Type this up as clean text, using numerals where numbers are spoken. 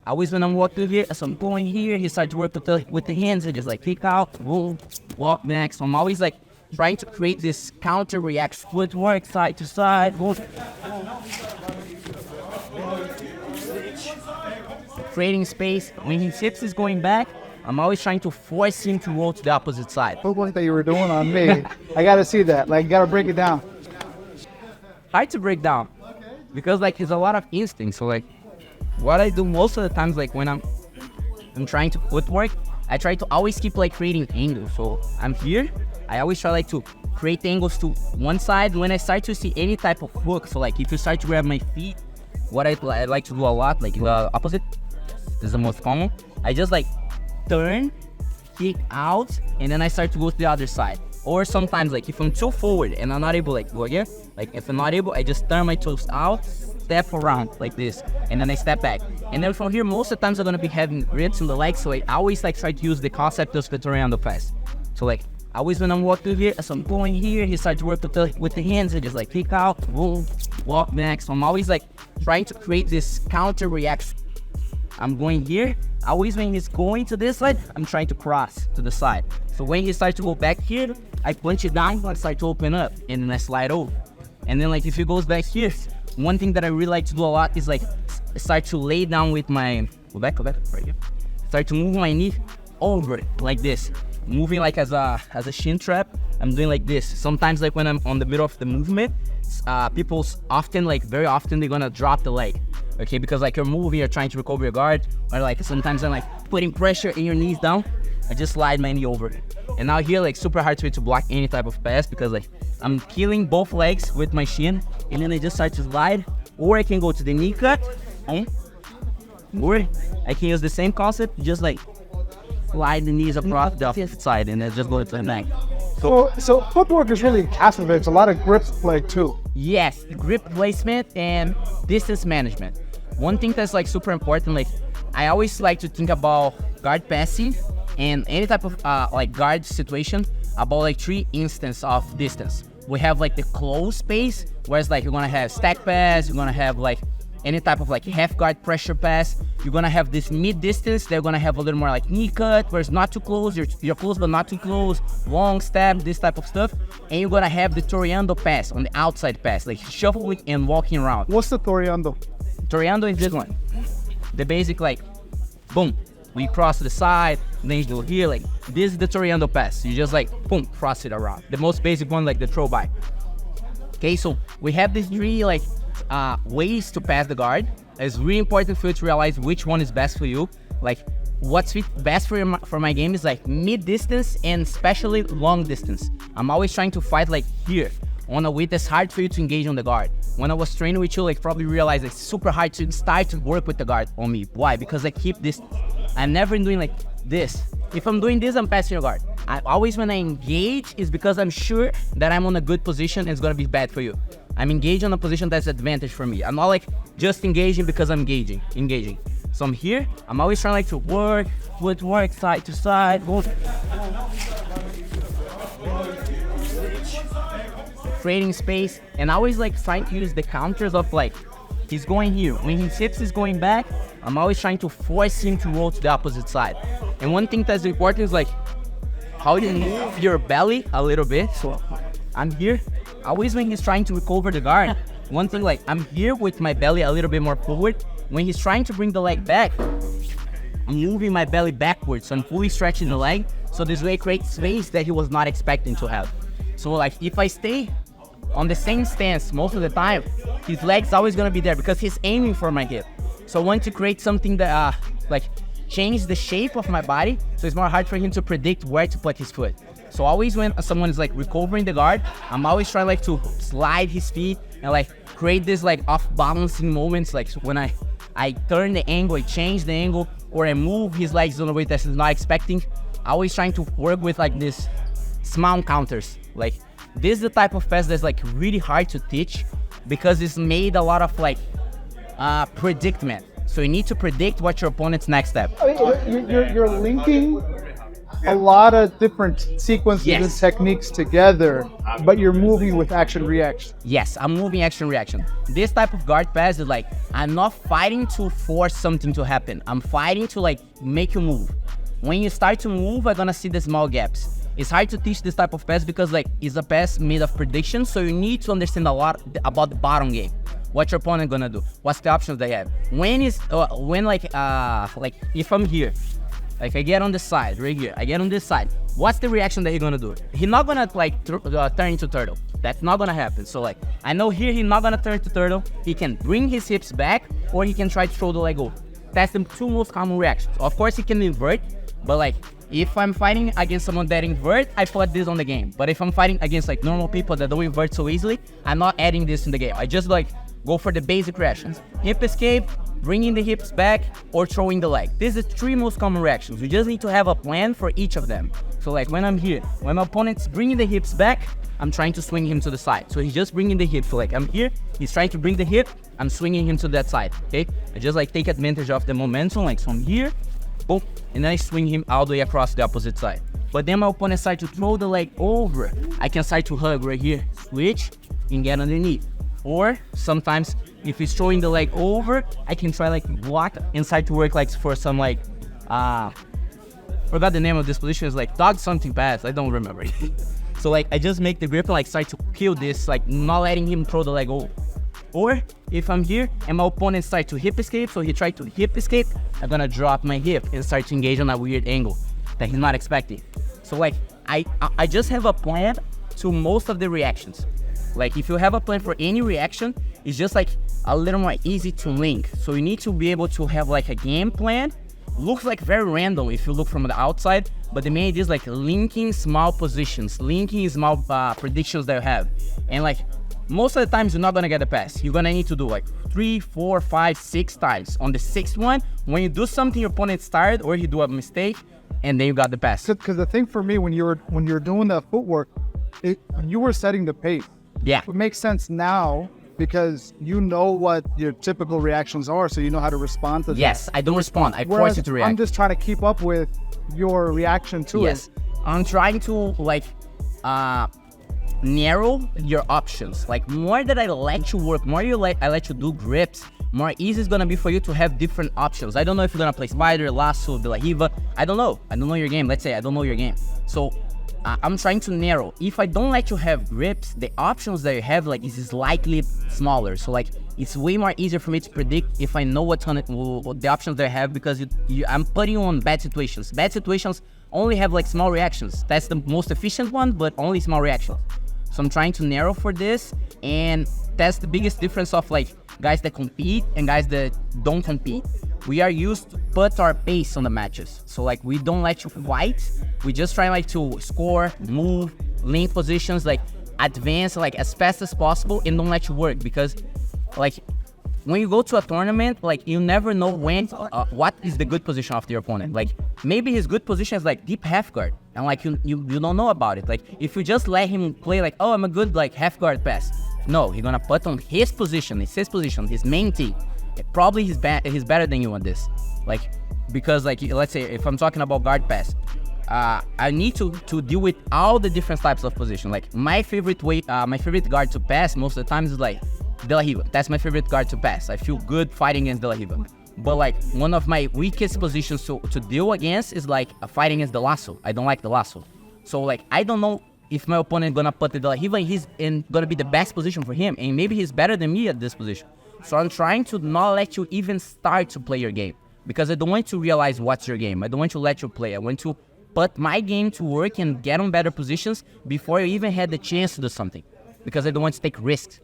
Always when I'm walking here, so I'm going here, he starts to work with the hands and just like kick out, boom, walk back. So I'm always like trying to create this counter reaction, footwork side to side, boom. Creating space. When his hips is going back, I'm always trying to force him to roll to the opposite side. Footwork that you were doing on me, I gotta see that. Like, you gotta break it down. Hard to break down because like it's a lot of instinct. So like what I do most of the times, like when I'm trying to footwork, I try to always keep like creating angles. So I'm here, I always try like to create angles to one side. When I start to see any type of hook, so like if you start to grab my feet, what I like to do a lot, like the opposite, this is the most common. I just like turn, kick out, and then I start to go to the other side. Or sometimes like if I'm too forward and I'm not able like go again, like if I'm not able, I just turn my toes out, step around like this, and then I step back. And then from here, most of the times I'm gonna be having grips in the legs, so I always like try to use the concept of the Toriando pass. So like always when I'm walking here, so I'm going here, he starts to work with the hands and just like kick out, boom, walk back. So I'm always like trying to create this counter reaction. I'm going here, always when he's going to this side, I'm trying to cross to the side. So when he starts to go back here, I punch it down, I start to open up, and then I slide over. And then like if he goes back here, one thing that I really like to do a lot is like start to lay down with my, go back, right here. Start to move my knee over like this. Moving like as a shin trap, I'm doing like this. Sometimes like when I'm on the middle of the movement, people often, like very often, they're gonna drop the leg. Okay, because like you're moving, you're trying to recover your guard, or like sometimes I'm like putting pressure in your knees down, I just slide my knee over. And now here, like super hard to block any type of pass because like I'm killing both legs with my shin, and then I just start to slide, or I can go to the knee cut, or I can use the same concept, just like slide the knees across the opposite side, and then just go to the back. So footwork is really passive. It's a lot of grip play too. Yes, grip placement and distance management. One thing that's like super important, like I always like to think about guard passing and any type of like guard situation about like 3 instances of distance. We have like the close space, whereas like you're gonna have stack pass, you're gonna have like any type of like half guard pressure pass. You're gonna have this mid distance, they're gonna have a little more like knee cut, where it's not too close, you're close but not too close, long stab, this type of stuff. And you're gonna have the Toriando pass on the outside pass, like shuffling and walking around. What's the Toriando? Toriando is this one. The basic like, boom, we cross to the side, then you go here, like this is the Toriando pass. You just like, boom, cross it around. The most basic one, like the throw by. Okay, so we have these 3 like ways to pass the guard. It's really important for you to realize which one is best for you. Like what's best for my game is like mid distance and especially long distance. I'm always trying to fight like here on a width that's hard for you to engage on the guard. When I was training with you, like probably realized it's super hard to start to work with the guard on me. Why? Because I keep this, I'm never doing like this. If I'm doing this, I'm passing your guard. I always, when I engage, is because I'm sure that I'm on a good position and it's gonna be bad for you. I'm engaged on a position that's advantage for me. I'm not like just engaging because I'm engaging. So I'm here, I'm always trying like to work, footwork side to side, go. Creating space, and always like trying to use the counters of like, he's going here. When his hips is going back, I'm always trying to force him to roll to the opposite side. And one thing that's important is like, how you move your belly a little bit. So I'm here, always when he's trying to recover the guard, one thing like, I'm here with my belly a little bit more forward. When he's trying to bring the leg back, I'm moving my belly backwards, so I'm fully stretching the leg. So this way creates space that he was not expecting to have. So like, if I stay on the same stance most of the time, his leg's always gonna be there because he's aiming for my hip. So I want to create something that like change the shape of my body, so it's more hard for him to predict where to put his foot. So always when someone is like recovering the guard, I'm always trying like to slide his feet and like create this like off balancing moments, like when I turn the angle, I change the angle, or I move his legs in a way that he's not expecting. Always trying to work with like this small counters. Like this is the type of pass that's like really hard to teach because it's made a lot of like predicament. So you need to predict what your opponent's next step. You're linking a lot of different sequences Yes. and techniques together, but you're moving with action reaction. Yes, I'm moving action reaction. This type of guard pass is like, I'm not fighting to force something to happen. I'm fighting to like make you move. When you start to move, I'm gonna see the small gaps. It's hard to teach this type of pass because like it's a pass made of prediction, so you need to understand a lot about the bottom game. What your opponent gonna do? What's the options they have? When like if I'm here, like I get on the side right here, I get on this side. What's the reaction that he's gonna do? He's not gonna like turn into turtle. That's not gonna happen. So like I know here he's not gonna turn to turtle. He can bring his hips back, or he can try to throw the leg over. That's the two most common reactions. Of course he can invert, but like if I'm fighting against someone that invert, I put this on the game. But if I'm fighting against like normal people that don't invert so easily, I'm not adding this in the game. I just like go for the basic reactions. Hip escape, bringing the hips back, or throwing the leg. These are the three most common reactions. You just need to have a plan for each of them. So like when I'm here, when my opponent's bringing the hips back, I'm trying to swing him to the side. So he's just bringing the hip. So like I'm here, he's trying to bring the hip, I'm swinging him to that side, okay? I just like take advantage of the momentum, like from here, boom, and then I swing him all the way across the opposite side. But then my opponent starts to throw the leg over. I can start to hug right here, switch, and get underneath. Or sometimes if he's throwing the leg over, I can try like block and start to work like for some like, forgot the name of this position, is like dog something pass, I don't remember. So like I just make the grip and like start to kill this, like not letting him throw the leg over. Or if I'm here and my opponent starts to hip escape, so he tried to hip escape, I'm gonna drop my hip and start to engage on a weird angle that he's not expecting. So like I just have a plan to most of the reactions. Like if you have a plan for any reaction, it's just like a little more easy to link. So you need to be able to have like a game plan. Looks like very random if you look from the outside, but the main idea is like linking small positions, linking small predictions that you have. And like most of the times you're not gonna get a pass. You're gonna need to do like 3, 4, 5, 6 times. On the 6th one, when you do something your opponent's tired or you do a mistake, and then you got the pass. Because the thing for me, when you're doing that footwork, you were setting the pace. Yeah. It makes sense now because you know what your typical reactions are, so you know how to respond to that. Yes, I don't respond. I Whereas force you to react. I'm just trying to keep up with your reaction to Yes, I'm trying to like narrow your options. Like more that I let you work, more I let you do grips, more easy it's gonna be for you to have different options. I don't know if you're gonna play spider, lasso, de la riva. I don't know your game. Let's say I don't know your game. So I'm trying to narrow. If I don't let you have grips, the options that you have like is slightly smaller. So like it's way more easier for me to predict if I know what the options that I have, because I'm putting you on bad situations. Bad situations only have like small reactions. That's the most efficient one, but only small reactions. So I'm trying to narrow for this, and that's the biggest difference of like guys that compete and guys that don't compete. We are used to put our pace on the matches. So like we don't let you fight. We just try like to score, move, link positions, like advance like as fast as possible, and don't let you work, because like when you go to a tournament, like you never know when what is the good position of your opponent. Like maybe his good position is like deep half guard, and like you don't know about it. Like if you just let him play like, oh, I'm a good like half guard pass, no, he's gonna put on his position. It's his position, his main team. Probably he's better than you on this. Like because like let's say if I'm talking about guard pass, I need to deal with all the different types of position. Like my favorite way, my favorite guard to pass most of the times is like de la riva. That's my favorite guard to pass. I feel good fighting against de la riva. But like one of my weakest positions to deal against is like a fight against the lasso. I don't like the lasso. So like I don't know if my opponent gonna put the de la riva and he's gonna be the best position for him, and maybe he's better than me at this position. So I'm trying to not let you even start to play your game, because I don't want to realize what's your game. I don't want to let you play. I want to put my game to work and get on better positions before you even had the chance to do something, because I don't want to take risks.